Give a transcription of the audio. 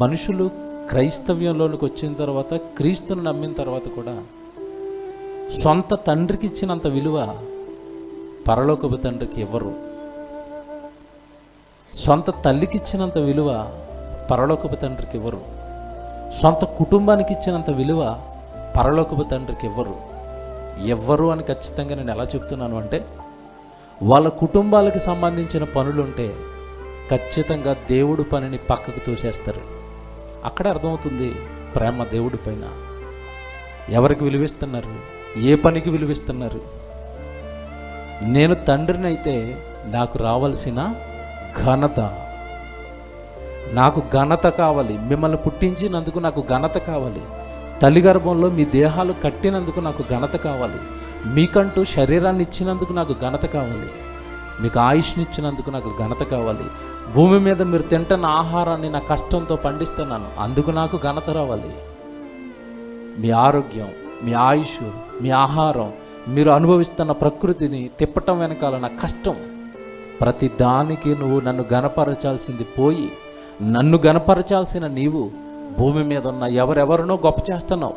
మనుషులు క్రైస్తవ్యంలోనికి వచ్చిన తర్వాత, క్రీస్తుని నమ్మిన తర్వాత కూడా సొంత తండ్రికి ఇచ్చినంత విలువ పరలోకపు తండ్రికి ఇవ్వరు. సొంత తల్లికి ఇచ్చినంత విలువ పరలోకపు తండ్రికి ఇవ్వరు. సొంత కుటుంబానికి ఇచ్చినంత విలువ పరలోకపు తండ్రికి ఇవ్వరు అని ఖచ్చితంగా నేను ఎలా చెప్తున్నాను అంటే, వాళ్ళ కుటుంబాలకు సంబంధించిన పనులుంటే ఖచ్చితంగా దేవుడి పనిని పక్కకు తోసేస్తారు. అక్కడ అర్థమవుతుంది ప్రేమ దేవుడి పైన. ఎవరికి విలువిస్తున్నారు, ఏ పనికి విలువిస్తున్నారు. నేను తండ్రిని అయితే నాకు రావాల్సిన ఘనత, నాకు ఘనత కావాలి. మిమ్మల్ని పుట్టించినందుకు నాకు ఘనత కావాలి. తల్లి గర్భంలో మీ దేహాలు కట్టినందుకు నాకు ఘనత కావాలి. మీకంటూ శరీరాన్ని ఇచ్చినందుకు నాకు ఘనత కావాలి. మీకు ఆయుష్ని ఇచ్చినందుకు నాకు ఘనత కావాలి. భూమి మీద మీరు తింటున్న ఆహారాన్ని నా కష్టంతో పండిస్తున్నాను, అందుకు నాకు ఘనత రావాలి. మీ ఆరోగ్యం, మీ ఆయుష్, మీ ఆహారం, మీరు అనుభవిస్తున్న ప్రకృతిని తిప్పటం వెనకాల నా కష్టం. ప్రతి దానికి నువ్వు నన్ను గణపరచాల్సింది పోయి, నన్ను గణపరచాల్సిన నీవు భూమి మీద ఉన్న ఎవరెవరినో గొప్ప చేస్తున్నావు.